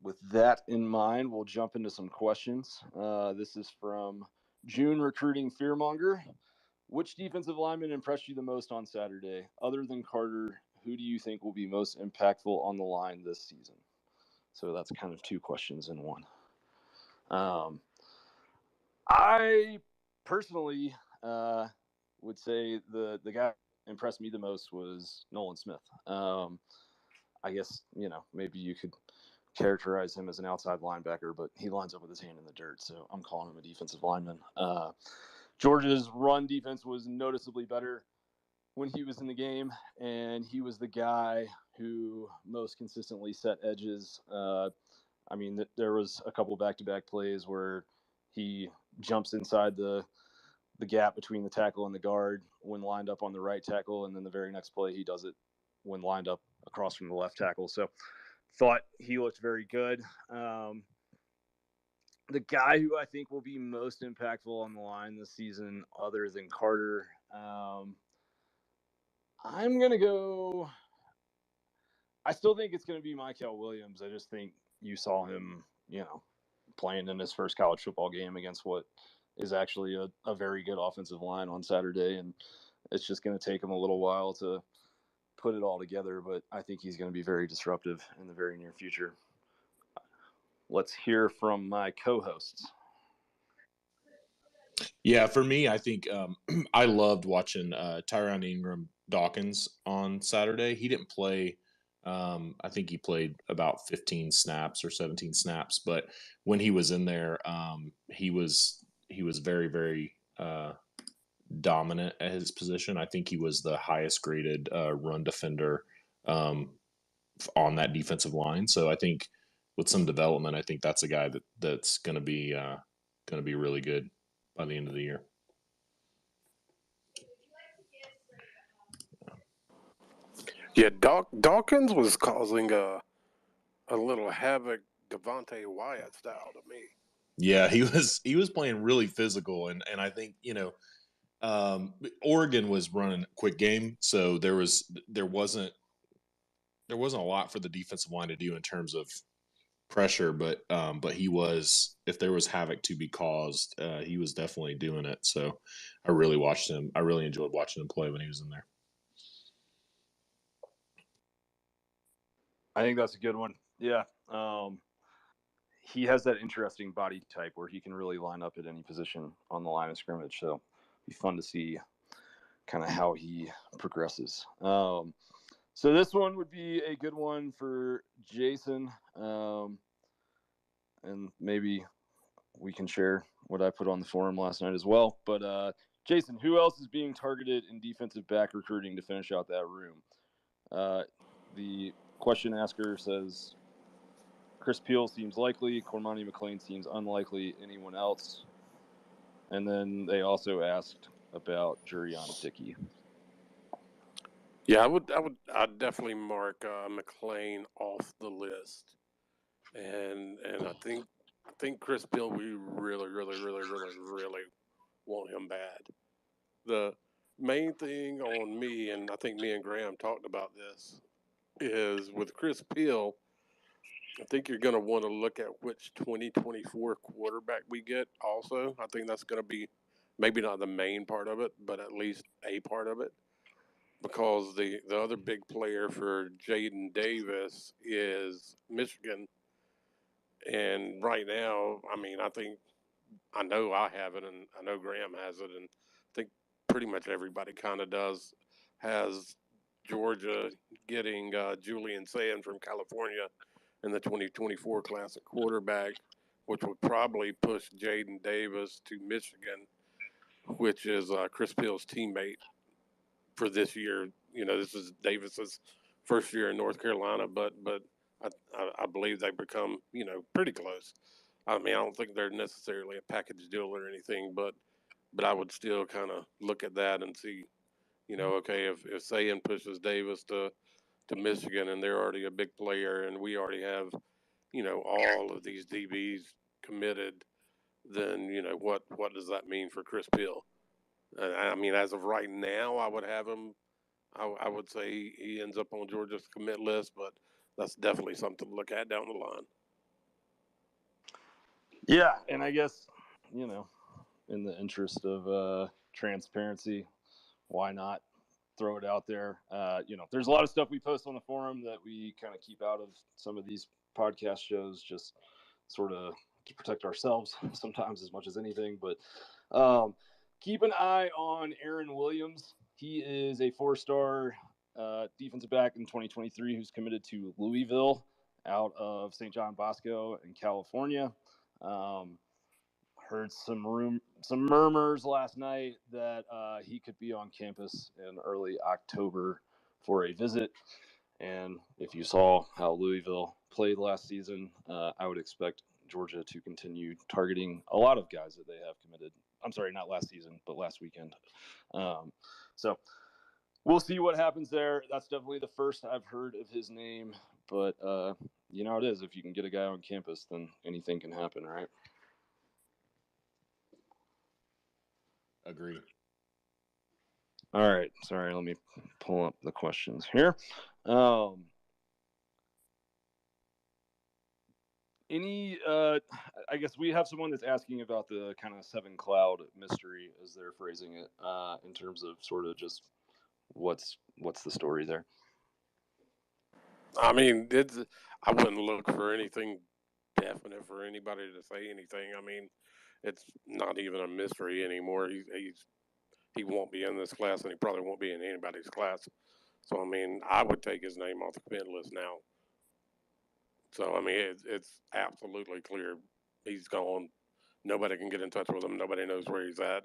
with that in mind, we'll jump into some questions. This is from June Recruiting Fearmonger. Which defensive lineman impressed you the most on Saturday? Other than Carter, who do you think will be most impactful on the line this season? So that's kind of two questions in one. I personally would say the guy that impressed me the most was Nolan Smith. I guess, maybe you could characterize him as an outside linebacker, but he lines up with his hand in the dirt, so I'm calling him a defensive lineman. Georgia's run defense was noticeably better when he was in the game, and he was the guy who most consistently set edges. There was a couple back-to-back plays where he jumps inside the gap between the tackle and the guard when lined up on the right tackle, and then the very next play he does it when lined up across from the left tackle. So thought he looked very good. The guy who I think will be most impactful on the line this season, other than Carter, I'm going to go – I still think it's going to be Mykel Williams. I just think you saw him, playing in his first college football game against what is actually a very good offensive line on Saturday, and it's just going to take him a little while to put it all together, but I think he's going to be very disruptive in the very near future. Let's hear from my co-hosts. Yeah, for me, I think I loved watching Tyron Ingram Dawkins on Saturday. He didn't play. I think he played about 15 snaps or 17 snaps, but when he was in there, he was very, very dominant at his position. I think he was the highest graded run defender on that defensive line. So I think with some development, I think that's a guy that's going to be really good by the end of the year. Yeah, Dawkins was causing a little havoc Devontae Wyatt style to me. Yeah, he was playing really physical, and I think Oregon was running a quick game, so there wasn't a lot for the defensive line to do in terms of pressure, but he was, if there was havoc to be caused, he was definitely doing it. So I really enjoyed watching him play when he was in there. I think that's a good one. Yeah. He has that interesting body type where he can really line up at any position on the line of scrimmage. So it'll be fun to see kind of how he progresses. So this one would be a good one for Jason. And maybe we can share what I put on the forum last night as well. But Jason, who else is being targeted in defensive back recruiting to finish out that room? The question asker says Chris Peel seems likely. Cormani McLean seems unlikely. Anyone else? And then they also asked about Jurion Dickey. Yeah, I'd definitely mark McLean off the list, and I think Chris Peel, we really want him bad. The main thing on me, and I think me and Graham talked about this, is with Chris Peel, I think you're going to want to look at which 2024 quarterback we get also. I think that's going to be maybe not the main part of it, but at least a part of it. Because the other big player for Jaden Davis is Michigan. And right now, I know I have it, and I know Graham has it, and I think pretty much everybody kind of has Georgia getting Julian Sand from California in the 2024 class at quarterback, which would probably push Jaden Davis to Michigan, which is Chris Peel's teammate for this year. This is Davis's first year in North Carolina, but I believe they become, pretty close. I don't think they're necessarily a package deal or anything, but I would still kind of look at that and see, okay, if Sayan pushes Davis to Michigan and they're already a big player and we already have, all of these DBs committed, then, what does that mean for Chris Peel? As of right now, I would have him. I would say he ends up on Georgia's commit list, but that's definitely something to look at down the line. Yeah, and I guess, in the interest of transparency, why not throw it out there? There's a lot of stuff we post on the forum that we kind of keep out of some of these podcast shows, just sort of to protect ourselves sometimes as much as anything. But keep an eye on Aaron Williams. He is a 4-star defensive back in 2023 who's committed to Louisville out of St. John Bosco in California. Heard some murmurs last night that he could be on campus in early October for a visit. And if you saw how Louisville played last season, I would expect Georgia to continue targeting a lot of guys that they have committed. I'm sorry, not last season, but last weekend. So we'll see what happens there. That's definitely the first I've heard of his name. But you know how it is. If you can get a guy on campus, then anything can happen, right? Agree. All right. Sorry, let me pull up the questions here. I guess we have someone that's asking about the kind of 7 cloud mystery, as they're phrasing it, in terms of sort of just what's the story there. I mean, I wouldn't look for anything definite for anybody to say anything. I mean, it's not even a mystery anymore. He won't be in this class, and he probably won't be in anybody's class. So, I mean, I would take his name off the commit list now. So, I mean, it's absolutely clear he's gone. Nobody can get in touch with him. Nobody knows where he's at.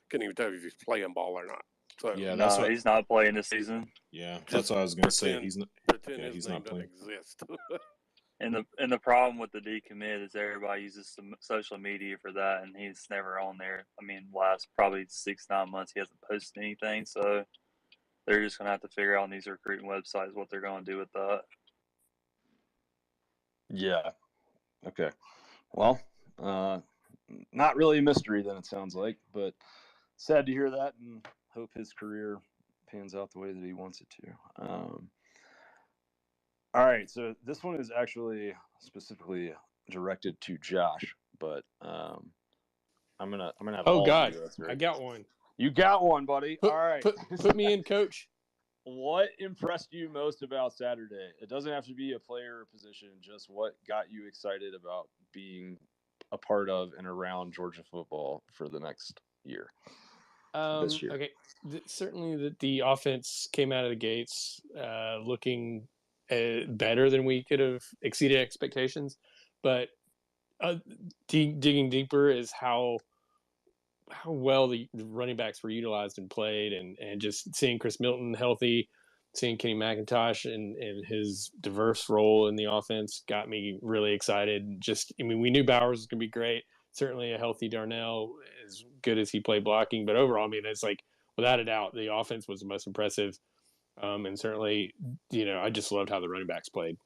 Couldn't even tell you if he's playing ball or not. So, Yeah, No, he's not playing this season. Yeah, that's what I was going to say. He's not. His he's name not playing. doesn't exist. And the problem with the decommit is everybody uses some social media for that, and he's never on there. I mean, last probably 6-9 months he hasn't posted anything, so they're just gonna have to figure out on these recruiting websites what they're gonna do with that. Yeah. Okay. Well, not really a mystery then, it sounds like, but sad to hear that, and hope his career pans out the way that he wants it to. All right, so this one is actually specifically directed to Josh, but I'm gonna have. Oh all God, of you answer I it. got one. You got one, buddy. All right, put me in, coach. What impressed you most about Saturday? It doesn't have to be a player or position, just what got you excited about being a part of and around Georgia football for the next year. This year. Okay, certainly the offense came out of the gates looking better than we could have exceeded expectations, but digging deeper is how well the running backs were utilized and played, and just seeing Chris Milton healthy, seeing Kenny McIntosh and his diverse role in the offense got me really excited. We knew Bowers was going to be great. Certainly a healthy Darnell, as good as he played blocking, but overall, it's like, without a doubt, the offense was the most impressive. And certainly, I just loved how the running backs played.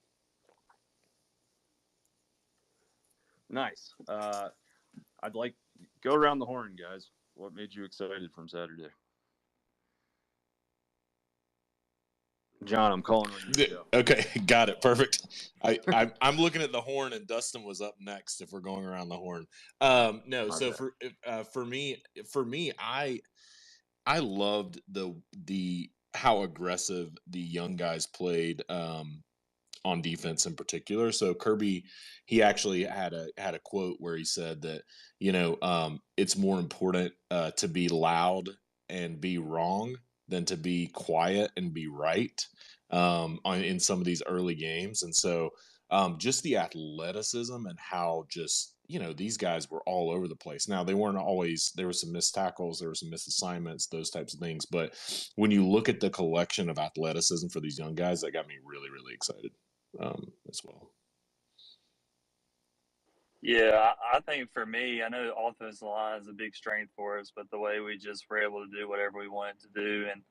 Nice. I'd like go around the horn, guys. What made you excited from Saturday? John, I'm calling on you. Okay, got it. Perfect. I'm looking at the horn, and Dustin was up next. If we're going around the horn, no. Okay. So for me, I loved the how aggressive the young guys played on defense in particular. So Kirby, he actually had a quote where he said that it's more important to be loud and be wrong than to be quiet and be right in some of these early games. And so just the athleticism and how just, these guys were all over the place. Now, they weren't always, there were some missed tackles, there were some missed assignments, those types of things. But when you look at the collection of athleticism for these young guys, that got me really, really excited as well. Yeah, I think for me, I know the offensive line is a big strength for us, but the way we just were able to do whatever we wanted to do, and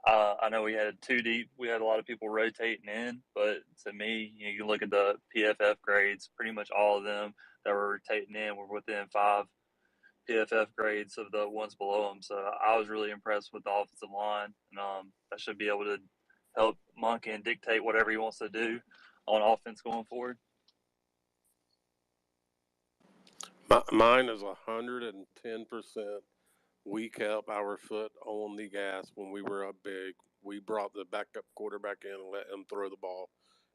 I know we had too deep. We had a lot of people rotating in, but to me, you look at the PFF grades, pretty much all of them that were rotating in were within 5 PFF grades of the ones below them. So I was really impressed with the offensive line, and I should be able to help Monkey and dictate whatever he wants to do on offense going forward. Mine is 110%. We kept our foot on the gas when we were up big. We brought the backup quarterback in and let him throw the ball.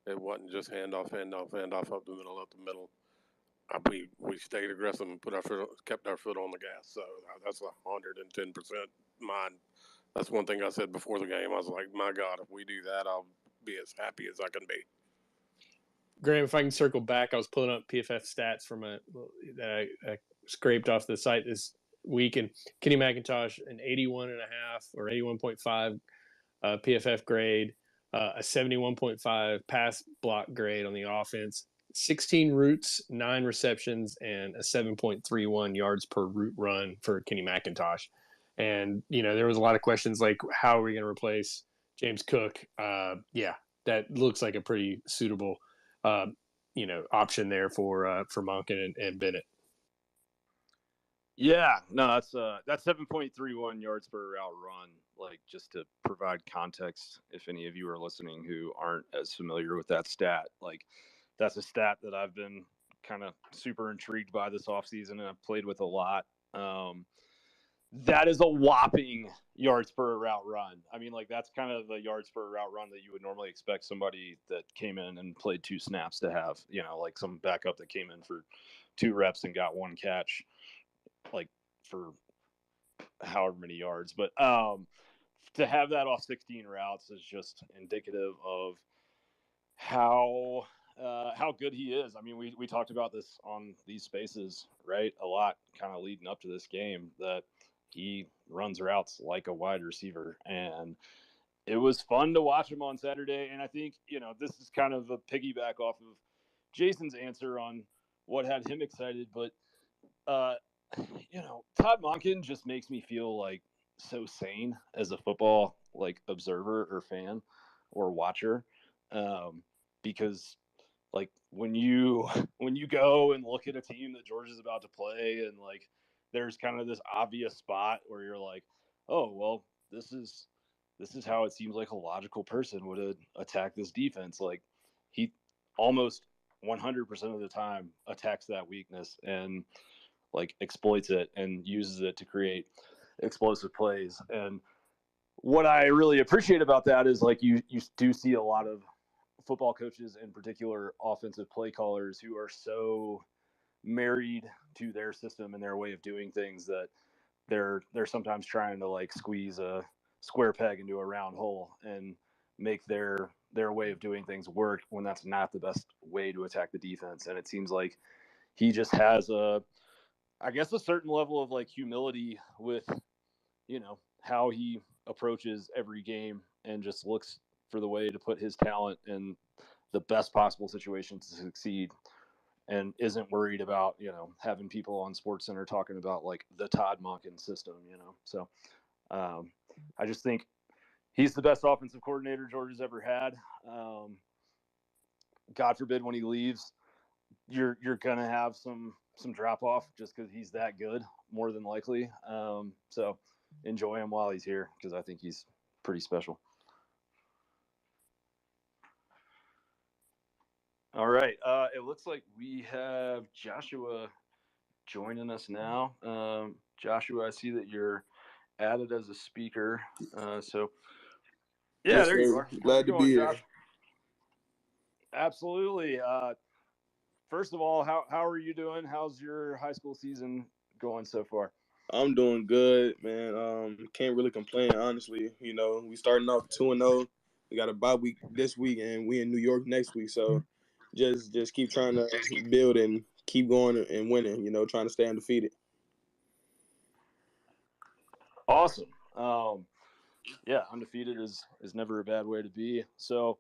It wasn't just handoff up the middle. We stayed aggressive and kept our foot on the gas. So that's 110% mine. That's one thing I said before the game. I was like, my God, if we do that, I'll be as happy as I can be. Graham, if I can circle back, I was pulling up PFF stats from that I scraped off the site this week, and Kenny McIntosh an 81.5 or 81.5 PFF grade, a 71.5 pass block grade on the offense, 16 routes, 9 receptions, and a 7.31 yards per route run for Kenny McIntosh. And there was a lot of questions like, how are we going to replace James Cook? That looks like a pretty suitable option there for Monken and Bennett. Yeah, no, that's 7.31 yards per route run. Like, just to provide context, if any of you are listening who aren't as familiar with that stat, like, that's a stat that I've been kind of super intrigued by this offseason, and I've played with a lot. That is a whopping yards per route run. I mean, like, that's kind of the yards per route run that you would normally expect somebody that came in and played 2 snaps to have, like some backup that came in for 2 reps and got 1 catch, like, for however many yards. But to have that off 16 routes is just indicative of how good he is. I mean, we talked about this on these spaces, right, a lot, kind of leading up to this game, that he runs routes like a wide receiver, and it was fun to watch him on Saturday. And I think, this is kind of a piggyback off of Jason's answer on what had him excited, but Todd Monken just makes me feel like so sane as a football observer or fan or watcher, because like when you go and look at a team that Georgia's about to play, and like there's kind of this obvious spot where you're like, oh well, this is how it seems like a logical person would attack this defense. Like, he almost 100% of the time attacks that weakness and like exploits it and uses it to create explosive plays. And what I really appreciate about that is, like, you do see a lot of football coaches, in particular offensive play callers, who are so married to their system and their way of doing things that they're sometimes trying to like squeeze a square peg into a round hole and make their way of doing things work, when that's not the best way to attack the defense. And it seems like he just has a certain level of like humility with, how he approaches every game, and just looks for the way to put his talent in the best possible situation to succeed, and isn't worried about, having people on SportsCenter talking about like the Todd Monken system, So I just think he's the best offensive coordinator Georgia's ever had. God forbid when he leaves, you're gonna have some drop off just because he's that good, more than likely. So enjoy him while he's here, because I think he's pretty special. All right. It looks like we have Joshua joining us now. Joshua, I see that you're added as a speaker. So yeah, yes, there sir. you are. Glad to be here. Josh? Absolutely. First of all, how are you doing? How's your high school season going so far? I'm doing good, man. Can't really complain, honestly. We starting off 2-0. We got a bye week this week, and we in New York next week. So just keep trying to build and keep going and winning. Trying to stay undefeated. Awesome. Yeah, undefeated is never a bad way to be. So,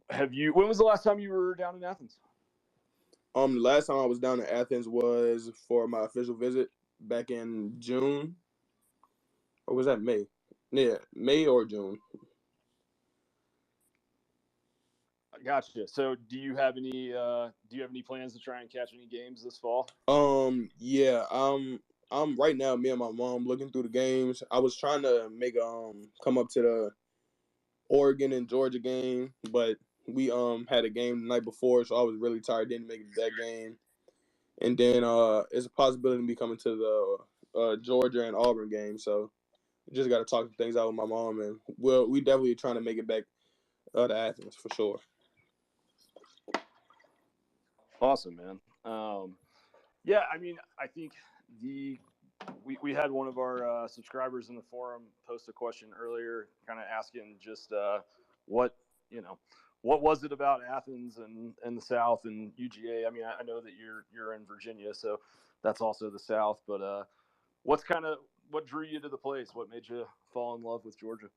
when was the last time you were down in Athens? The last time I was down in Athens was for my official visit back in June. Or was that May? Yeah, May or June. Gotcha. So do you have any plans to try and catch any games this fall? Yeah. I'm right now, me and my mom looking through the games. I was trying to make come up to the Oregon and Georgia game, but we had a game the night before, so I was really tired, didn't make it to that game. and then it's a possibility of me coming to the Georgia and Auburn game. So just got to talk things out with my mom, and we definitely trying to make it back to Athens for sure. Awesome, man. Yeah, I mean, I think we had one of our subscribers in the forum post a question earlier, kind of asking just what what was it about Athens and the South and UGA. I mean, I know that you're in Virginia, so that's also the South. But what drew you to the place? What made you fall in love with Georgia?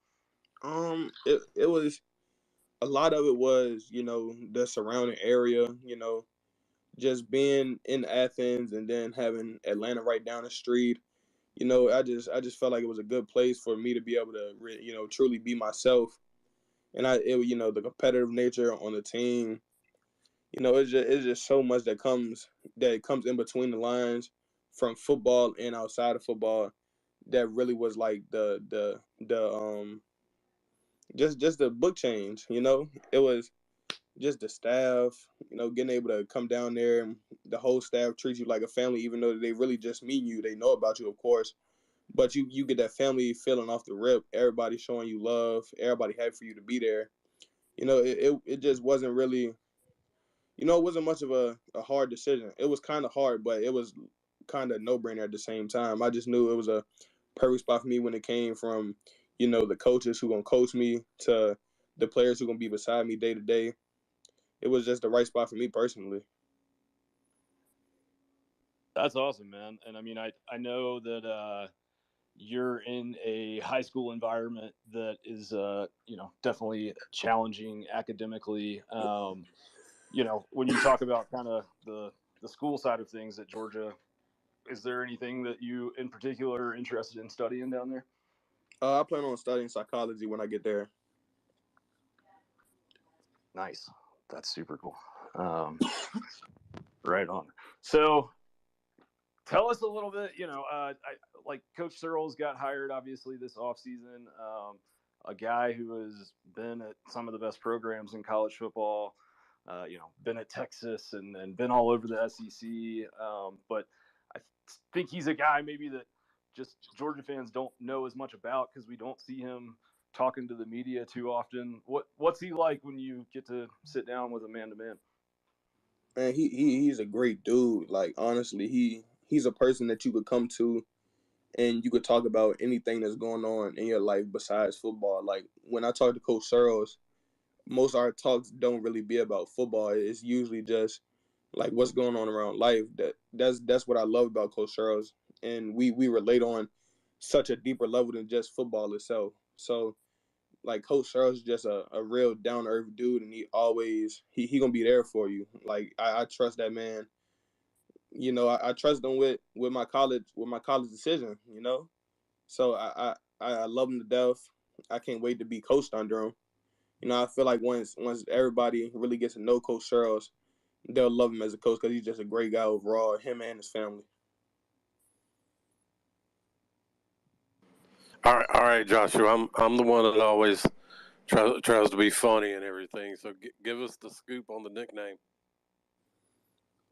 It was a lot of it was the surrounding area, just being in Athens and then having Atlanta right down the street. I just felt like it was a good place for me to be able to truly be myself. And the competitive nature on the team, it's just so much that comes in between the lines from football and outside of football that really was like the just the book change. It was just the staff, getting able to come down there and the whole staff treats you like a family, even though they really just meet you. They know about you, of course, but you get that family feeling off the rip. Everybody showing you love. Everybody happy for you to be there. It just wasn't really, it wasn't much of a hard decision. It was kind of hard, but it was kind of no-brainer at the same time. I just knew it was a perfect spot for me when it came from, the coaches who going to coach me to the players who going to be beside me day to day. It was just the right spot for me personally. That's awesome, man. And I mean, I know that you're in a high school environment that is definitely challenging academically. When you talk about kind of the school side of things at Georgia, is there anything that you in particular are interested in studying down there? I plan on studying psychology when I get there. Nice. That's super cool. Right on. So tell us a little bit, like Coach Searles got hired obviously this offseason, a guy who has been at some of the best programs in college football, been at Texas and been all over the SEC. But I think he's a guy maybe that just Georgia fans don't know as much about because we don't see him talking to the media too often. What's he like when you get to sit down with him man to man? Man, he's a great dude. Like honestly, he's a person that you could come to and you could talk about anything that's going on in your life besides football. Like when I talk to Coach Searles, most of our talks don't really be about football. It's usually just like what's going on around life. That's what I love about Coach Searles, and we relate on such a deeper level than just football itself. So like Coach Searles is just a real down to earth dude, and he always he gonna be there for you. Like I trust that man. I trust him with my college decision. So I love him to death. I can't wait to be coached under him. I feel like once everybody really gets to know Coach Searles, they'll love him as a coach because he's just a great guy overall, him and his family. All right, Joshua. I'm the one that always tries to be funny and everything. So give us the scoop on the nickname.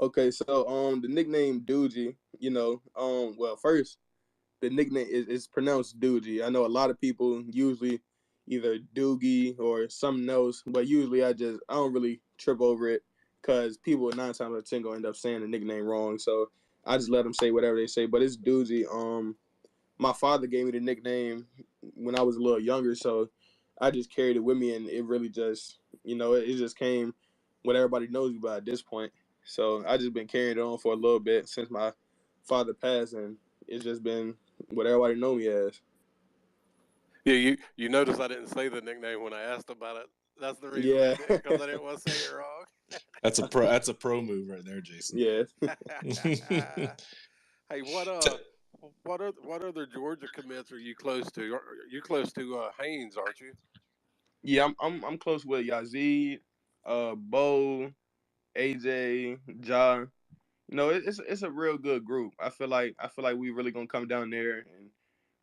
Okay, so the nickname Doogie, well first the nickname is pronounced Doogie. I know a lot of people usually either Doogie or something else, but usually I don't really trip over it because people 9 times out of 10 gonna end up saying the nickname wrong. So I just let them say whatever they say, but it's Doogie. My father gave me the nickname when I was a little younger, so I just carried it with me, and it really just, it just came what everybody knows about at this point. So I just been carrying it on for a little bit since my father passed, and it's just been what everybody know me as. Yeah, you notice I didn't say the nickname when I asked about it. That's the reason Yeah. I did, because I didn't want to say it wrong. That's a pro move right there, Jason. Yeah. Hey, what other Georgia commits are you close to? You close to Haynes, aren't you? Yeah, I'm close with Yazid, Bo, AJ, Ja. It's a real good group. I feel like we really gonna come down there and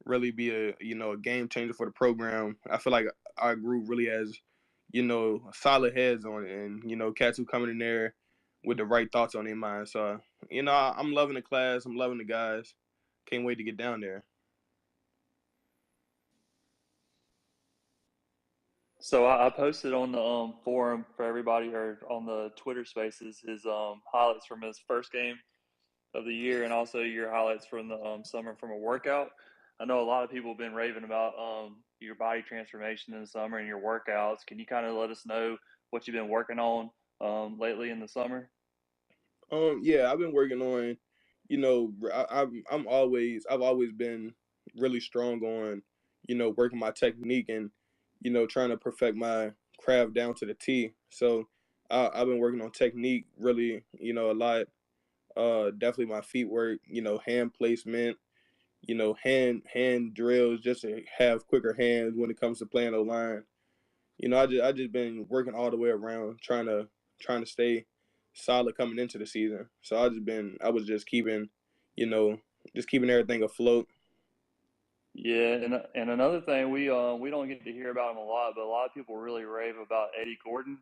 really be a game changer for the program. I feel like our group really has solid heads on it, and cats who coming in there with the right thoughts on their mind. So, I'm loving the class. I'm loving the guys. Can't wait to get down there. So I posted on the forum for everybody, or on the Twitter Spaces, his highlights from his first game of the year, and also your highlights from the summer from a workout. I know a lot of people have been raving about your body transformation in the summer and your workouts. Can you kind of let us know what you've been working on lately in the summer? Yeah, I've been working on, I've always been really strong on, working my technique and, trying to perfect my craft down to the T. So I've been working on technique really, a lot. Definitely my feet work, hand placement, hand drills just to have quicker hands when it comes to playing the line. I just been working all the way around, trying to stay solid coming into the season. So I was just keeping, just keeping everything afloat. Yeah, and another thing, we don't get to hear about him a lot, but a lot of people really rave about Eddie Gordon.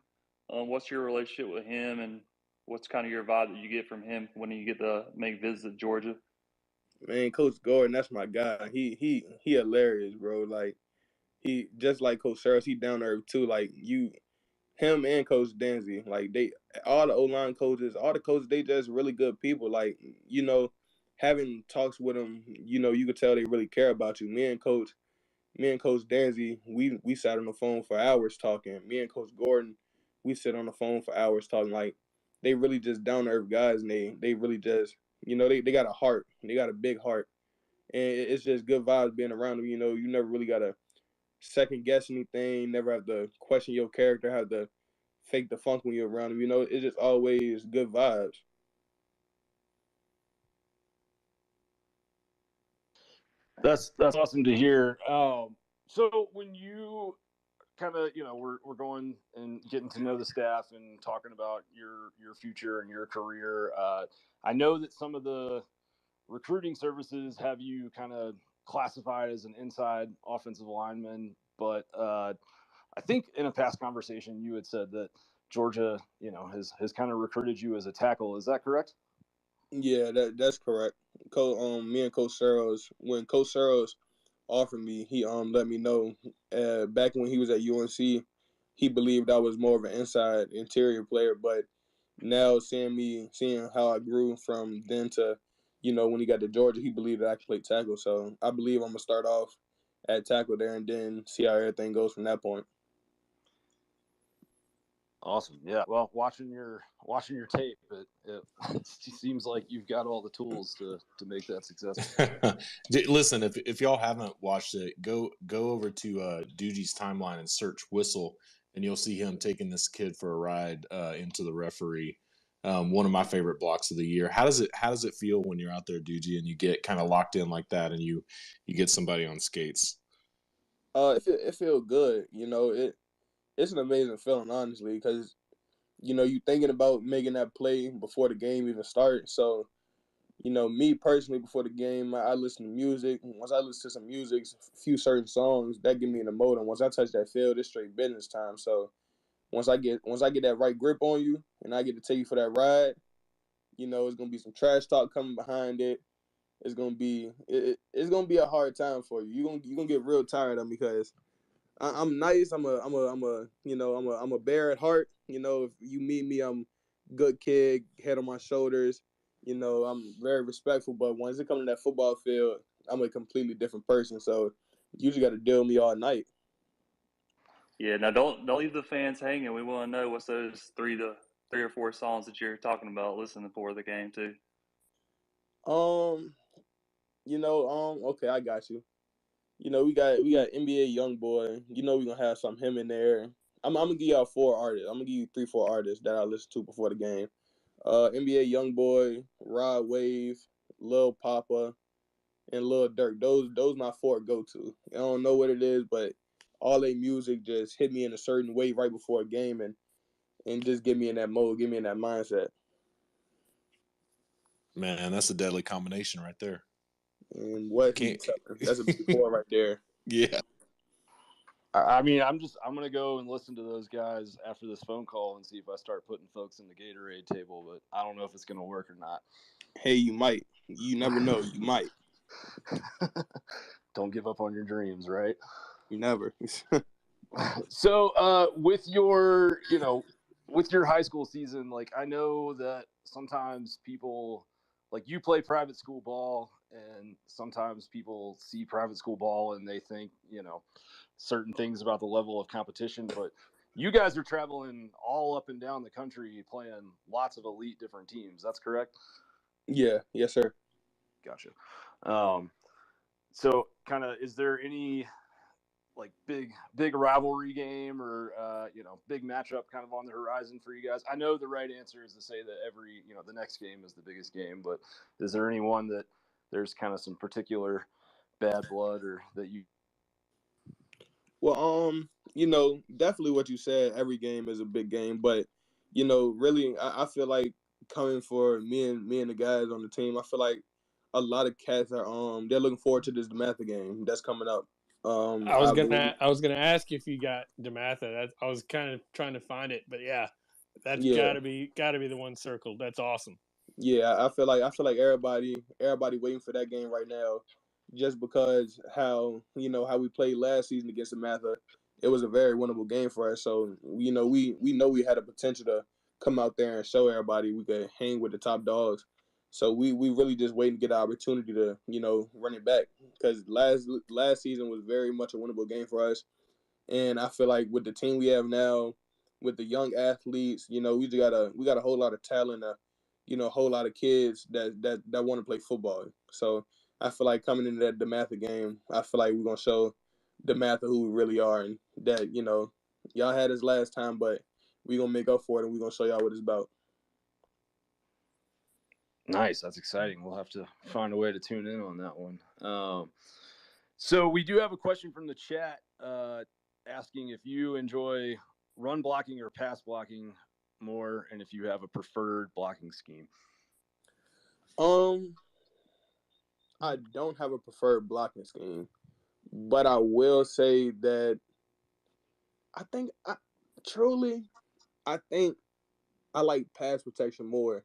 What's your relationship with him, and what's kind of your vibe that you get from him when you get to make visits at Georgia? Man, Coach Gordon, that's my guy. He hilarious, bro. Like he just like Coach Saros, he down there too. Like him and Coach Danzy, like they all the O-line coaches, all the coaches, they just really good people. Like, having talks with them, you could tell they really care about you. Me and Coach Danzy, we sat on the phone for hours talking. Me and Coach Gordon, we sit on the phone for hours talking. Like they really just down to earth guys, and they really just they got a heart. They got a big heart, and it's just good vibes being around them. You never really gotta second guess anything. Never have to question your character. Have to fake the funk when you're around them. It's just always good vibes. That's awesome to hear. So when you kind of we're going and getting to know the staff and talking about your future and your career. I know that some of the recruiting services have you kind of classified as an inside offensive lineman, but I think in a past conversation you had said that Georgia, has kind of recruited you as a tackle. Is that correct? Yeah, that's correct. Me and Coach Saros, when Coach Saros offered me, he let me know. Back when he was at UNC, he believed I was more of an inside interior player, but now seeing how I grew from then to, when he got to Georgia, he believed that I could play tackle. So I believe I'm gonna start off at tackle there and then see how everything goes from that point. Awesome. Yeah. Well, watching your tape, it seems like you've got all the tools to make that successful. Listen, if y'all haven't watched it, go over to Duji's timeline and search Whistle, and you'll see him taking this kid for a ride into the referee. One of my favorite blocks of the year. How does it feel when you're out there, Duji, and you get kind of locked in like that, and you get somebody on skates? It feels good. It's an amazing feeling, honestly, because you thinking about making that play before the game even starts. So, me personally, before the game, I listen to music. Once I listen to some music, a few certain songs, that get me in the mode. And once I touch that field, it's straight business time. So once I get that right grip on you, and I get to take you for that ride, it's gonna be some trash talk coming behind it. It's gonna be a hard time for you. You gonna get real tired of me because I'm nice. I'm a bear at heart. If you meet me, I'm good kid, head on my shoulders. I'm very respectful. But once it comes to that football field, I'm a completely different person. So you just got to deal with me all night. Yeah. Now don't leave the fans hanging. We want to know what's those three or four songs that you're talking about listening for the game too. Okay, I got you. We got NBA YoungBoy. We gonna have some him in there. I'm gonna give y'all 4 artists. I'm gonna give you 3-4 artists that I listen to before the game. NBA YoungBoy, Rod Wave, Lil Papa, and Lil Durk. Those my 4 go to. I don't know what it is, but all their music just hit me in a certain way right before a game and just get me in that mode, get me in that mindset. Man, that's a deadly combination right there. And what he that's a big 4 right there. Yeah. I mean, I'm gonna go and listen to those guys after this phone call and see if I start putting folks in the Gatorade table, but I don't know if it's gonna work or not. Hey, you might. You never know. You might. Don't give up on your dreams, right? You never. So, with your, with your high school season, like I know that sometimes people, like you play private school ball, and sometimes people see private school ball and they think, certain things about the level of competition, but you guys are traveling all up and down the country playing lots of elite different teams. That's correct? Yeah. Yes, sir. Gotcha. So kind of, is there any like big rivalry game or big matchup kind of on the horizon for you guys? I know the right answer is to say that every the next game is the biggest game, but is there anyone that there's kind of some particular bad blood or that you? Well, definitely what you said. Every game is a big game, but really, I feel like coming for me and the guys on the team, I feel like a lot of cats are they're looking forward to this DeMatha game that's coming up. I was gonna ask if you got DeMatha. I was kind of trying to find it, but yeah, that's gotta be the one circled. That's awesome. Yeah, I feel like everybody waiting for that game right now, just because how how we played last season against DeMatha. It was a very winnable game for us. So we know we had a potential to come out there and show everybody we could hang with the top dogs. So we really just waiting to get the opportunity to run it back, because last season was very much a winnable game for us. And I feel like with the team we have now, with the young athletes, we got a whole lot of talent, a whole lot of kids that want to play football. So I feel like coming into that DeMatha game, I feel like we're gonna show DeMatha who we really are, and that y'all had us last time, but we're gonna make up for it, and we're gonna show y'all what it's about. Nice, that's exciting. We'll have to find a way to tune in on that one. So we do have a question from the chat asking if you enjoy run blocking or pass blocking more, and if you have a preferred blocking scheme. I don't have a preferred blocking scheme, but I will say that I think I like pass protection more,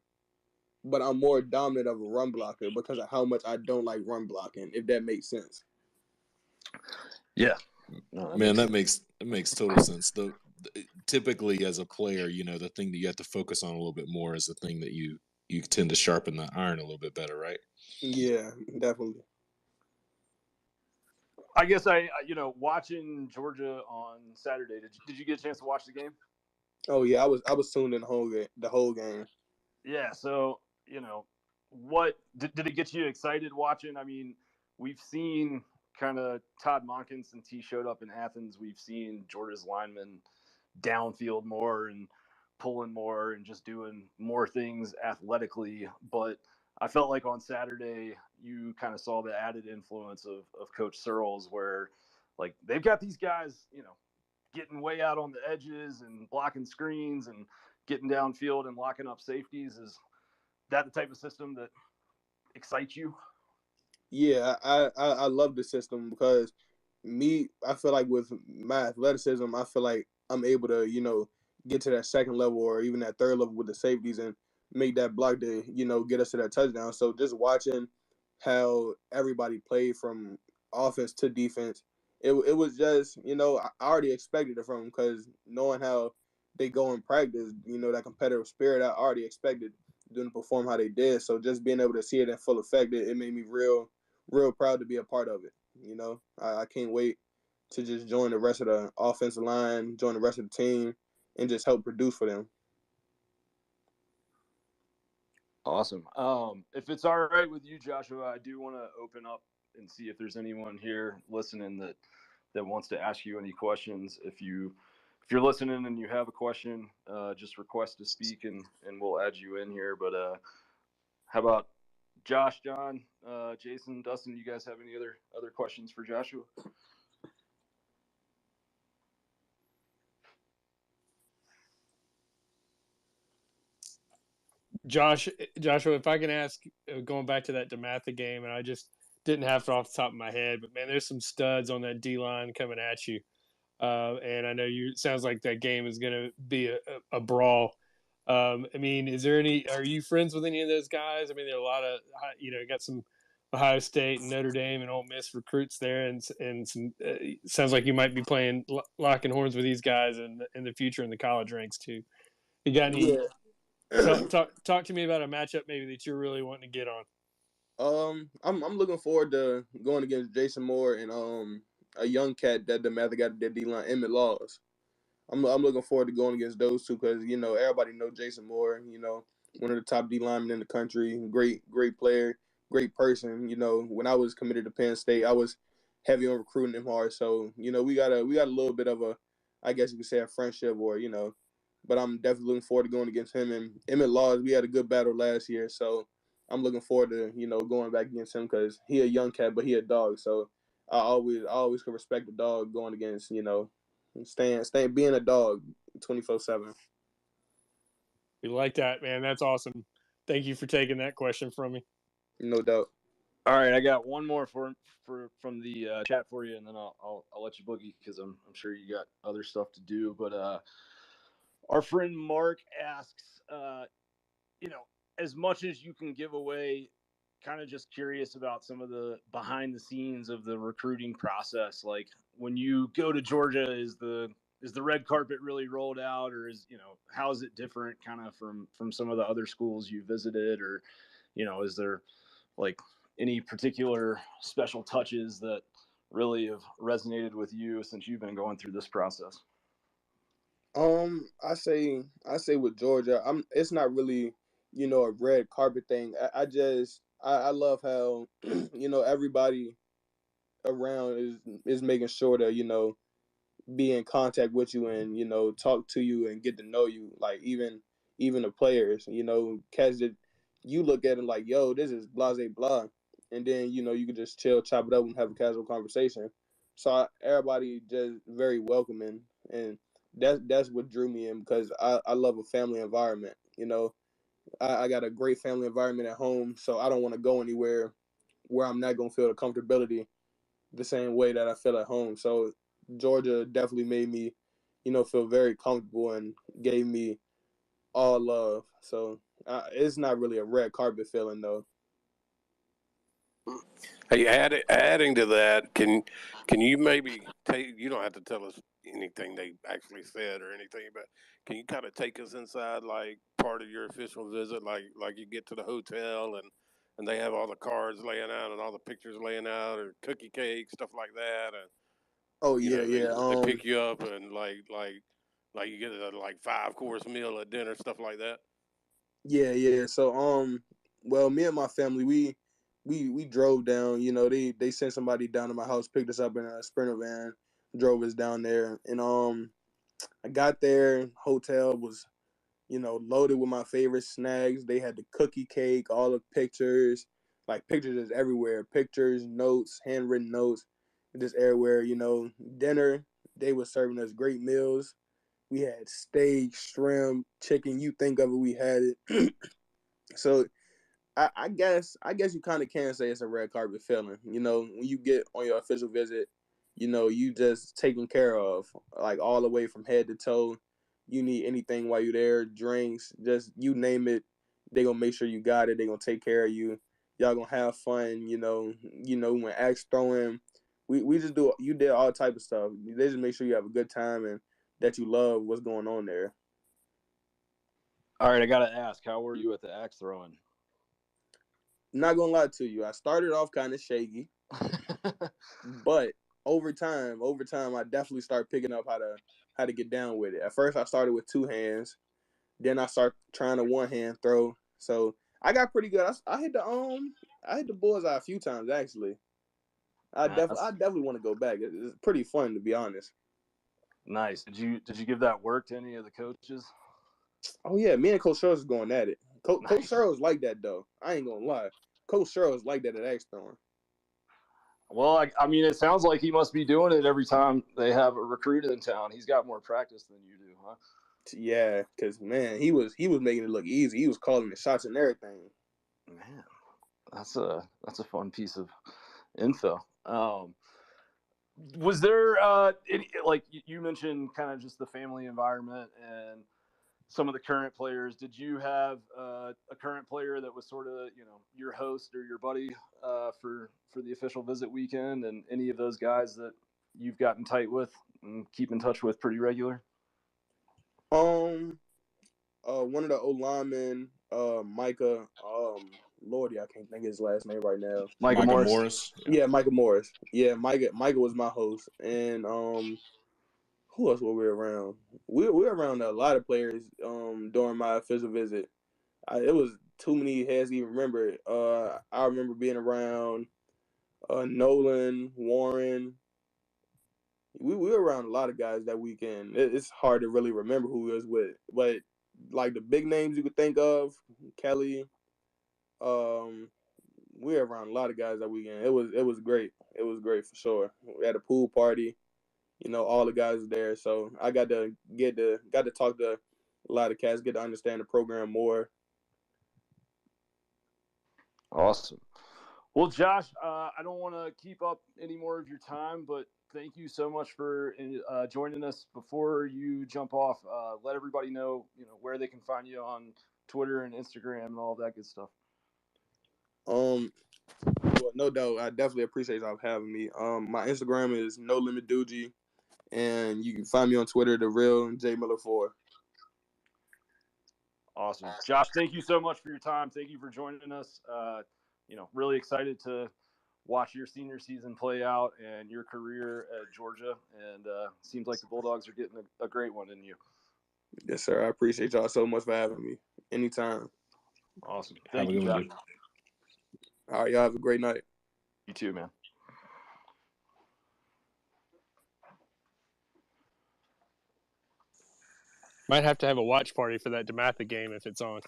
but I'm more dominant of a run blocker because of how much I don't like run blocking, if that makes sense. Yeah. No, that makes total sense. Typically as a player, the thing that you have to focus on a little bit more is the thing that you tend to sharpen the iron a little bit better, right? Yeah, definitely. I guess watching Georgia on Saturday. Did you get a chance to watch the game? Oh yeah, I was tuned in the whole game. Yeah, so what did it get you excited watching? I mean, we've seen kind of Todd Monken since he showed up in Athens. We've seen Georgia's linemen downfield more and pulling more and just doing more things athletically. But I felt like on Saturday you kind of saw the added influence of Coach Searles, where like they've got these guys, getting way out on the edges and blocking screens and getting downfield and locking up safeties. Is that the type of system that excites you? Yeah, I love the system because I feel like with my athleticism, I feel like I'm able to, get to that second level or even that third level with the safeties and make that block to, get us to that touchdown. So just watching how everybody played from offense to defense, it was just, I already expected it from them, because knowing how they go in practice, that competitive spirit, I already expected them to perform how they did. So just being able to see it in full effect, it made me real proud to be a part of it. I can't wait to just join the rest of the offensive line, join the rest of the team, and just help produce for them. Awesome. If it's all right with you, Joshua, I do want to open up and see if there's anyone here listening that wants to ask you any questions. If you're listening and you have a question, just request to speak and we'll add you in here. But how about Josh, John, Jason, Dustin? You guys have any other questions for Joshua? Joshua, if I can ask, going back to that DeMatha game, and I just didn't have it off the top of my head, but man, there's some studs on that D line coming at you. And I know sounds like that game is going to be a brawl. I mean, are you friends with any of those guys? I mean, there are a lot of, got some Ohio State and Notre Dame and Ole Miss recruits there, and some, sounds like you might be playing locking horns with these guys in the future in the college ranks too. You got any? Yeah. Talk to me about a matchup maybe that you're really wanting to get on. I'm looking forward to going against Jason Moore and a young cat that the Mather got that D line, Emmett Laws. I'm looking forward to going against those two because everybody knows Jason Moore. One of the top D linemen in the country. Great player, great person. When I was committed to Penn State, I was heavy on recruiting him hard. So we got a little bit of a, I guess you could say, a friendship or But I'm definitely looking forward to going against him and Emmett Laws. We had a good battle last year, so I'm looking forward to going back against him because he a young cat, but he a dog. So I always can respect the dog going against staying being a dog 24/7. We like that, man. That's awesome. Thank you for taking that question from me. No doubt. All right, I got one more from the chat for you, and then I'll let you boogie because I'm sure you got other stuff to do. But our friend Mark asks, as much as you can give away, kind of just curious about some of the behind the scenes of the recruiting process. Like when you go to Georgia, is the red carpet really rolled out, or how is it different kind of from some of the other schools you visited, or is there like any particular special touches that really have resonated with you since you've been going through this process? I say with Georgia, it's not really, a red carpet thing. I love how, everybody around is making sure to, be in contact with you and, talk to you and get to know you. Like even the players, cats that you look at them like, yo, this is blah, blah. And then, you can just chill, chop it up and have a casual conversation. So everybody just very welcoming, and that's what drew me in because I love a family environment. I got a great family environment at home, so I don't want to go anywhere where I'm not gonna feel the comfortability the same way that I feel at home. So Georgia definitely made me, feel very comfortable and gave me all love. So it's not really a red carpet feeling though. Hey, adding to that, can you maybe take? You don't have to tell us anything they actually said or anything, but can you kind of take us inside, like part of your official visit, like you get to the hotel and they have all the cards laying out and all the pictures laying out, or cookie cake stuff like that, and Oh yeah, they yeah. pick you up and like you get a 5-course meal at dinner, stuff like that. Yeah. So well, me and my family, we drove down. They sent somebody down to my house, picked us up in a Sprinter van, drove us down there, and I got there. Hotel was, loaded with my favorite snacks. They had the cookie cake, all the pictures, like pictures is everywhere. Pictures, notes, handwritten notes, just everywhere. Dinner. They were serving us great meals. We had steak, shrimp, chicken. You think of it, we had it. So I guess you kind of can say it's a red carpet feeling. When you get on your official visit, you just taken care of, like all the way from head to toe. You need anything while you're there, drinks, just you name it, they gonna make sure you got it. They gonna take care of you. Y'all gonna have fun. When axe throwing, we just do. You did all type of stuff. They just make sure you have a good time and that you love what's going on there. All right, I gotta ask, how were you at the axe throwing? Not gonna lie to you, I started off kind of shaky, but over time, I definitely start picking up how to get down with it. At first, I started with 2 hands, then I start trying to 1-hand throw. So I got pretty good. I hit the bullseye a few times actually. I definitely want to go back. It's pretty fun to be honest. Nice. Did you give that work to any of the coaches? Oh yeah, me and Coach Sherrills is going at it. Coach Nice. Sherrills like that though. I ain't gonna lie. Coach Sherrills like that at axe throwing. Well, I mean, it sounds like he must be doing it every time they have a recruit in town. He's got more practice than you do, huh? Yeah, because man, he was making it look easy. He was calling the shots and everything. Man, that's a fun piece of info. Was there like you mentioned, kind of just the family environment and some of the current players? Did you have a current player that was sort of your host or your buddy for the official visit weekend, and any of those guys that you've gotten tight with and keep in touch with pretty regular? One of the old linemen, Micah. Lordy, I can't think of his last name right now. Micah Morris. Yeah, Micah Morris. Yeah, Micah was my host, and who else were we around? We were around a lot of players during my official visit. It was too many heads to even remember. I remember being around Nolan, Warren. We were around a lot of guys that weekend. It's hard to really remember who we was with, but like the big names you could think of, Kelly. We were around a lot of guys that weekend. It was great. It was great for sure. We had a pool party. All the guys were there, so I got to talk to a lot of cats, get to understand the program more. Awesome. Well, Josh, I don't want to keep up any more of your time, but thank you so much for joining us. Before you jump off, let everybody know, where they can find you on Twitter and Instagram and all that good stuff. Well, no doubt, I definitely appreciate y'all having me. My Instagram is No Limit Doogie, and you can find me on Twitter, The Real J Miller 4. Awesome, Josh. Thank you so much for your time. Thank you for joining us. Really excited to watch your senior season play out and your career at Georgia. And seems like the Bulldogs are getting a great one in you. Yes, sir. I appreciate y'all so much for having me. Anytime. Awesome. Thank you, Josh. All right, y'all have a great night. You too, man. Might have to have a watch party for that DeMatha game if it's on.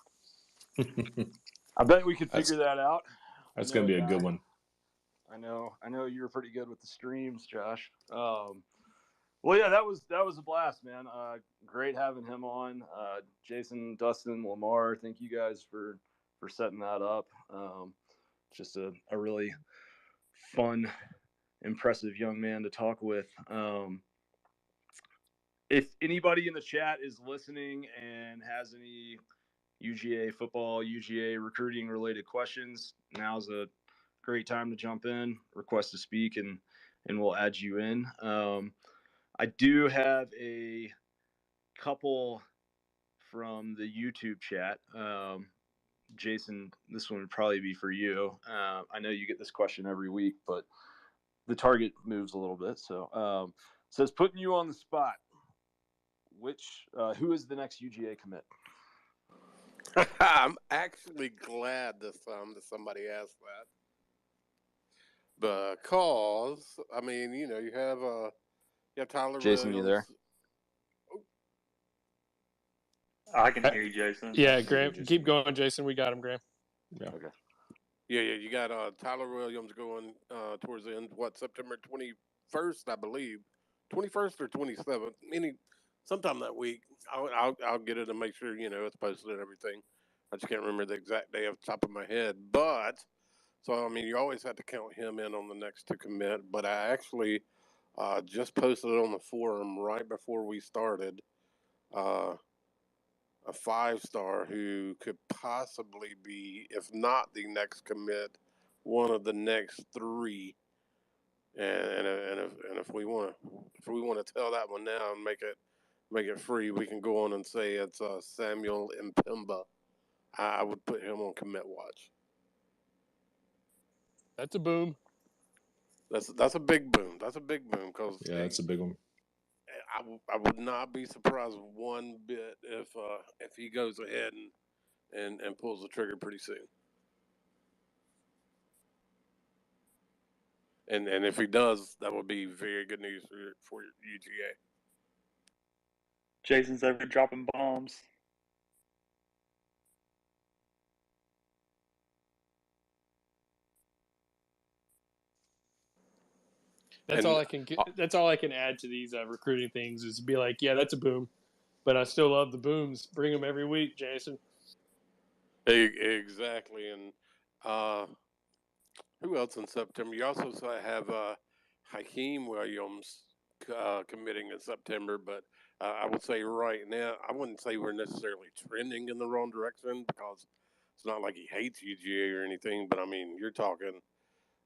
I bet we could figure that out. That's going to be a good one. I know you're pretty good with the streams, Josh. Well, yeah, that was a blast, man. Great having him on. Jason, Dustin, Lamar, thank you guys for setting that up. Just a really fun, impressive young man to talk with. If anybody in the chat is listening and has any UGA football, UGA recruiting related questions, now's a great time to jump in, request to speak, and we'll add you in. I do have a couple from the YouTube chat. Jason, this one would probably be for you. I know you get this question every week, but the target moves a little bit. So says, putting you on the spot, who is the next UGA commit? I'm actually glad that somebody asked that, because I mean, you have Tyler Jason, Williams. you there? I can hear you, Jason. Yeah, Graham, keep going, Jason. We got him, Graham. Yeah. Okay. Yeah. You got Tyler Williams going towards the end. September 21st, I believe, 21st or 27th. Sometime that week. I'll get it and make sure it's posted and everything. I just can't remember the exact day off the top of my head. But so I mean, you always have to count him in on the next to commit. But I actually just posted it on the forum right before we started. A 5-star who could possibly be, if not the next commit, one of the next 3. And if we want to tell that one now and make it free, we can go on and say it's Samuel Mpemba. I would put him on commit watch. That's a boom. That's a big boom. That's a big boom because that's a big one. I would not be surprised one bit if he goes ahead and pulls the trigger pretty soon. And if he does, that would be very good news for UGA. Jason's over dropping bombs. That's all I can get. That's all I can add to these recruiting things is be like, yeah, that's a boom, but I still love the booms. Bring them every week, Jason. Exactly, and who else in September? You also have Hakeem Williams committing in September, but I would say right now, I wouldn't say we're necessarily trending in the wrong direction because it's not like he hates UGA or anything. But I mean, you're talking.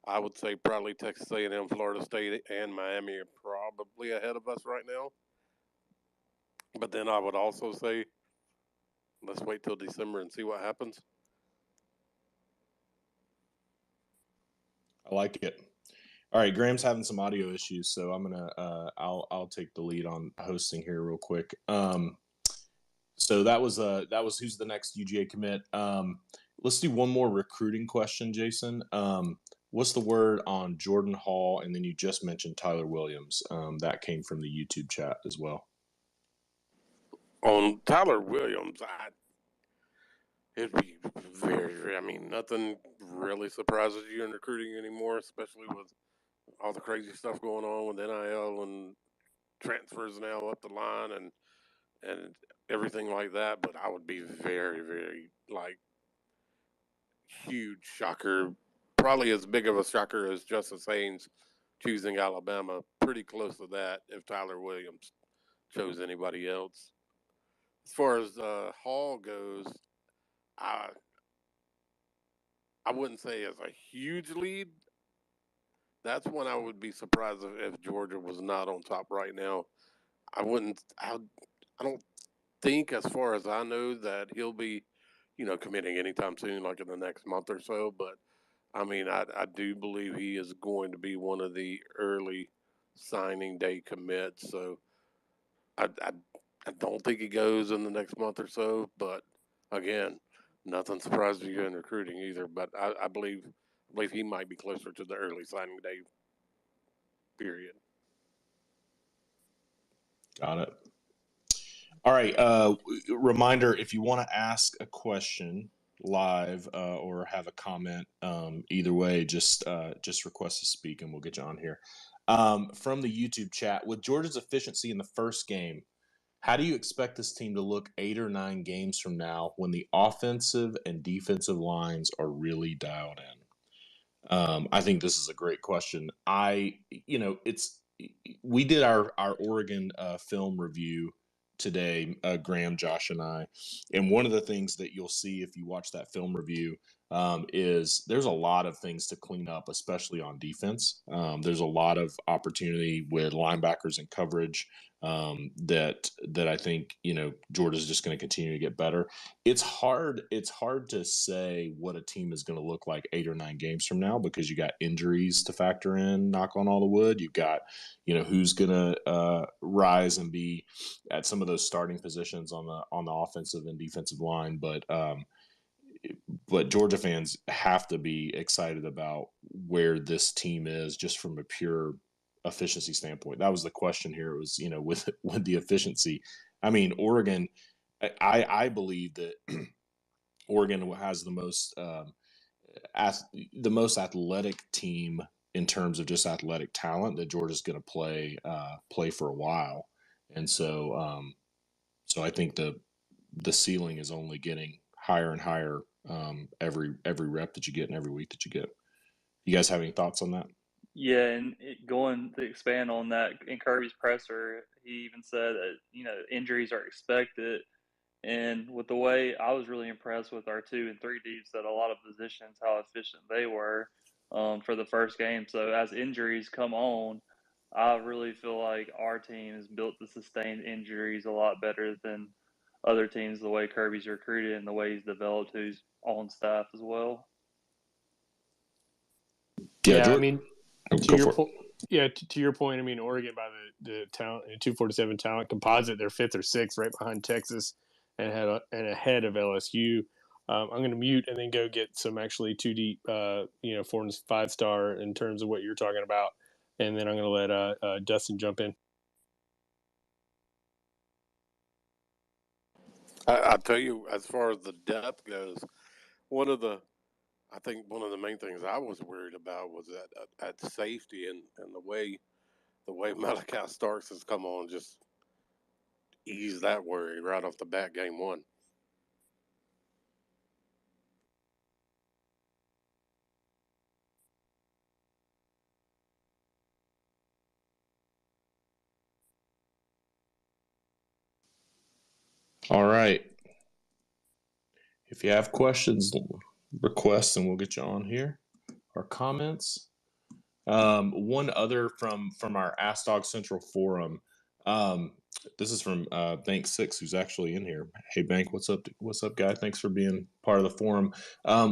I would say probably Texas A&M, Florida State, and Miami are probably ahead of us right now. But then I would also say, let's wait till December and see what happens. I like it. All right, Graham's having some audio issues, so I'm gonna I'll take the lead on hosting here real quick. So that was who's the next UGA commit. Let's do one more recruiting question, Jason. What's the word on Jordan Hall? And then you just mentioned Tyler Williams. That came from the YouTube chat as well. On Tyler Williams, it'd be very, I mean, nothing really surprises you in recruiting anymore, especially with all the crazy stuff going on with NIL and transfers now up the line and everything like that. But I would be very, very like huge shocker, probably as big of a shocker as Justice Haynes choosing Alabama. Pretty close to that if Tyler Williams chose anybody else. As far as Hall goes, I wouldn't say as a huge lead. That's when I would be surprised if Georgia was not on top right now. I wouldn't. I don't think, as far as I know, that he'll be, committing anytime soon, like in the next month or so. But I mean, I do believe he is going to be one of the early signing day commits. So I don't think he goes in the next month or so. But again, nothing surprises you in recruiting either. But I believe he might be closer to the early signing day period. Got it. All right. Reminder: if you want to ask a question live or have a comment, either way, just request to speak, and we'll get you on here. From the YouTube chat, with Georgia's efficiency in the first game, how do you expect this team to look 8 or 9 games from now when the offensive and defensive lines are really dialed in? I think this is a great question. We did our Oregon film review today, Graham, Josh, and I, and one of the things that you'll see if you watch that film review is there's a lot of things to clean up, especially on defense. There's a lot of opportunity with linebackers and coverage that I think Georgia's just going to continue to get better. It's hard to say what a team is going to look like 8 or 9 games from now because you got injuries to factor in. Knock on all the wood. You've got who's going to rise and be at some of those starting positions on the offensive and defensive line, but Georgia fans have to be excited about where this team is just from a pure efficiency standpoint. That was the question here. It was, with the efficiency. I mean, Oregon, I believe that Oregon has the most athletic team in terms of just athletic talent that Georgia's going to play for a while. And so I think the ceiling is only getting higher and higher every rep that you get and every week that you get. You guys have any thoughts on that? Yeah, and going to expand on that, in Kirby's presser, he even said that injuries are expected. And with the way I was really impressed with our 2 and 3 deeps at a lot of positions, how efficient they were for the first game. So as injuries come on, I really feel like our team is built to sustain injuries a lot better than other teams, the way Kirby's recruited and the way he's developed who's on staff as well. Yeah, I mean, to your point, I mean, Oregon by the talent, 247 talent composite, they're 5th or 6th, right behind Texas, and ahead of LSU. I'm going to mute and then go get some actually 2 deep, 4 and 5 star in terms of what you're talking about, and then I'm going to let Dustin jump in. I'll tell you, as far as the depth goes, one of the main things I was worried about was that at safety and the way Malachi Starks has come on, just ease that worry right off the bat, game 1. All right. If you have questions, requests, and we'll get you on here. Or comments. One other from our Ask Dog Central forum. This is from Bank 6, who's actually in here. Hey, Bank, what's up? What's up, guy? Thanks for being part of the forum.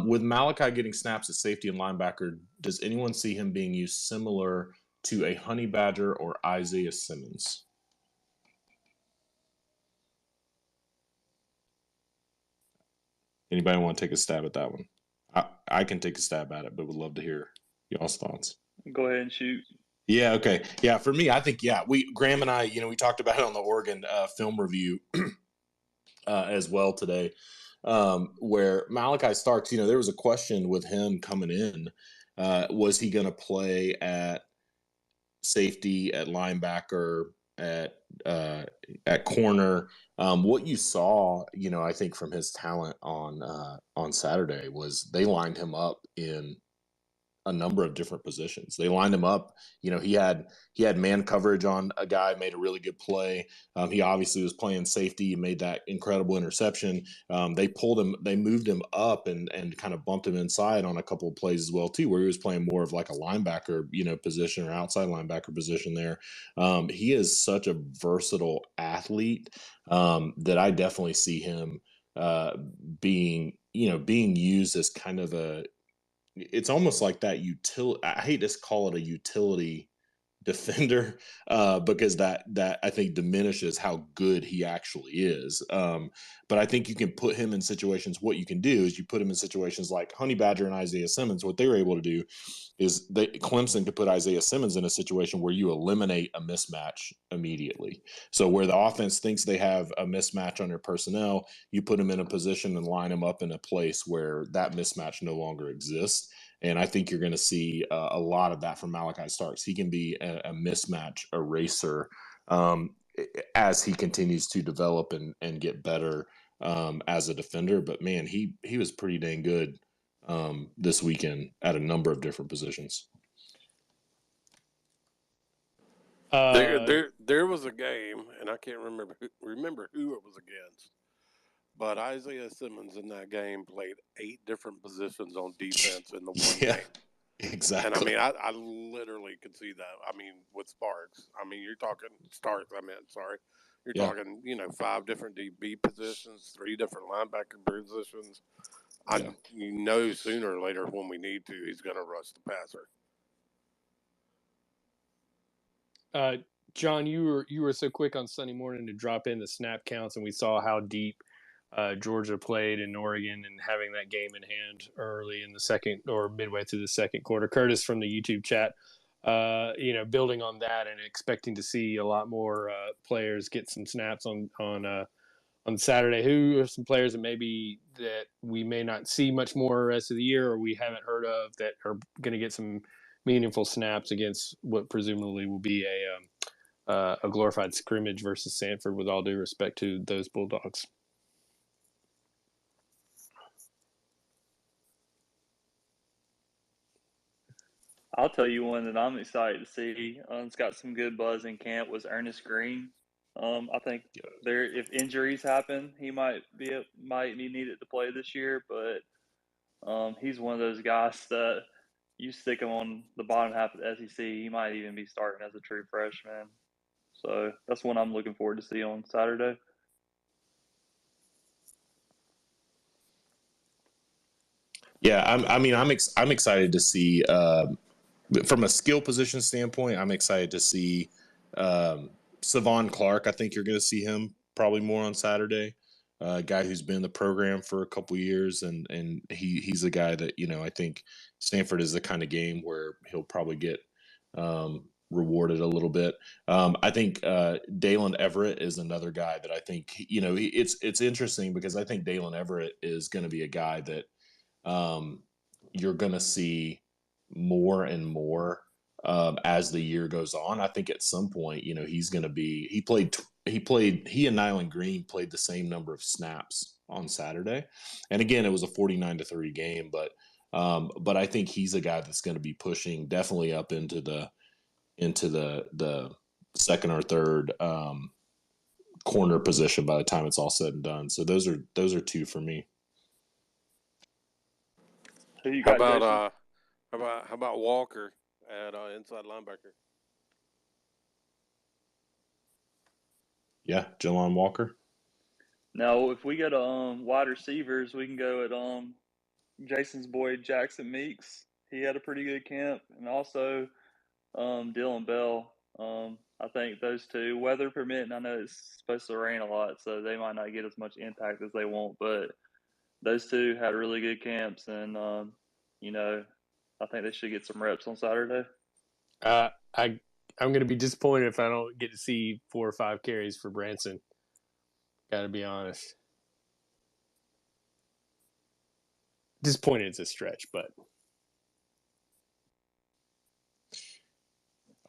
With Malachi getting snaps at safety and linebacker, does anyone see him being used similar to a Honey Badger or Isaiah Simmons? Anybody want to take a stab at that one? I can take a stab at it, but would love to hear y'all's thoughts. Go ahead and shoot. Yeah, okay. Yeah, for me, I think, Graham and I, we talked about it on the Oregon film review as well today, where Malachi Starks, there was a question with him coming in. Was he going to play at safety, at linebacker, at corner? What you saw, I think from his talent on Saturday was they lined him up in a number of different positions. They lined him up. He had man coverage on a guy, made a really good play. He obviously was playing safety. He made that incredible interception. They moved him up and kind of bumped him inside on a couple of plays as well too, where he was playing more of like a linebacker, position or outside linebacker position there. He is such a versatile athlete that I definitely see him being used as kind of it's almost like that I hate to call it a utility defender because that I think diminishes how good he actually is. But I think you can put him in situations. What you can do is you put him in situations like Honey Badger and Isaiah Simmons. What they were able to do is Clemson could put Isaiah Simmons in a situation where you eliminate a mismatch immediately. So where the offense thinks they have a mismatch on their personnel, you put them in a position and line them up in a place where that mismatch no longer exists. And I think you're going to see a lot of that from Malachi Starks. He can be a mismatch eraser as he continues to develop and get better as a defender. But man, he was pretty dang good this weekend at a number of different positions. There was a game, and I can't remember who it was against, but Isaiah Simmons in that game played 8 different positions on defense in the one game. Exactly. And I mean, I literally could see that. I mean, with Sparks. I mean, you're talking Starks. You're talking, 5 different DB positions, 3 different linebacker positions. Sooner or later when we need to, he's going to rush the passer. John, you were so quick on Sunday morning to drop in the snap counts, and we saw how deep Georgia played in Oregon and having that game in hand early in the second or midway through the second quarter. Curtis from the YouTube chat, building on that and expecting to see a lot more players get some snaps on Saturday. Who are some players that we may not see much more rest of the year or we haven't heard of that are going to get some meaningful snaps against what presumably will be a glorified scrimmage versus Sanford, with all due respect to those Bulldogs? I'll tell you one that I'm excited to see. It's got some good buzz in camp. Was Ernest Green. I think if injuries happen, he might be needed to play this year. But he's one of those guys that you stick him on the bottom half of the SEC, he might even be starting as a true freshman. So that's one I'm looking forward to see on Saturday. Yeah, I'm excited to see. From a skill position standpoint, I'm excited to see Savon Clark. I think you're going to see him probably more on Saturday. A guy who's been in the program for a couple years, and he's a guy that I think Stanford is the kind of game where he'll probably get rewarded a little bit. I think Dalen Everett is another guy that I think it's interesting because I think Dalen Everett is going to be a guy that you're going to see more and more as the year goes on. I think at some point, he's going to be. He and Nyland Green played the same number of snaps on Saturday, and again, it was a 49-3 game. But I think he's a guy that's going to be pushing definitely up into the second or third corner position by the time it's all said and done. So those are two for me. Who you How got, about Jason? how about Walker at inside linebacker? Yeah, Jelon Walker. Now, if we go to wide receivers, we can go at Jason's boy Jackson Meeks. He had a pretty good camp, and also Dylan Bell. I think those two, weather permitting, I know it's supposed to rain a lot, so they might not get as much impact as they want, but those two had really good camps, and I think they should get some reps on Saturday. I'm going to be disappointed if I don't get to see 4 or 5 carries for Branson. Got to be honest. Disappointed it's a stretch, but.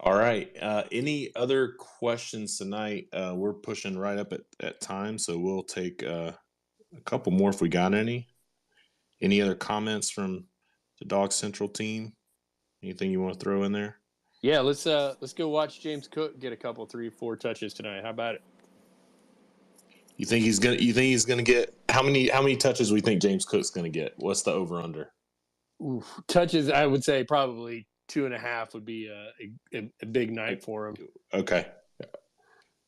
All right. Any other questions tonight? We're pushing right up at time, so we'll take a couple more if we got any. Any other comments from the Dawgs Central team? Anything you want to throw in there? Yeah, let's go watch James Cook get a couple 3-4 touches tonight. How about it? You think he's gonna get how many touches we think James Cook's gonna get? What's the over under? Touches, I would say probably 2.5 would be a big night for him. Okay.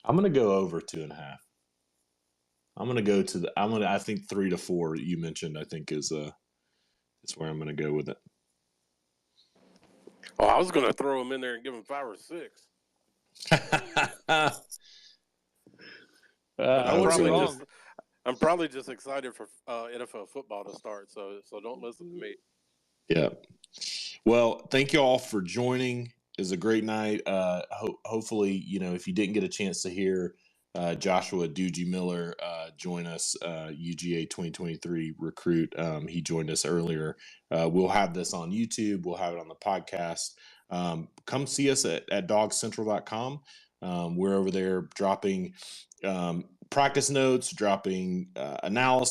I'm gonna go over 2.5. I'm gonna go to I think 3 to 4 you mentioned, I think is where I'm gonna go with it. Oh, I was gonna throw him in there and give him 5 or 6. I'm probably just excited for NFL football to start, so don't listen to me. Yeah. Well, thank you all for joining. It was a great night. Hopefully, if you didn't get a chance to hear Joshua Doogie Miller join us, UGA 2023 recruit. He joined us earlier. We'll have this on YouTube. We'll have it on the podcast. Come see us at dawgscentral.com. We're over there dropping practice notes, dropping analysis.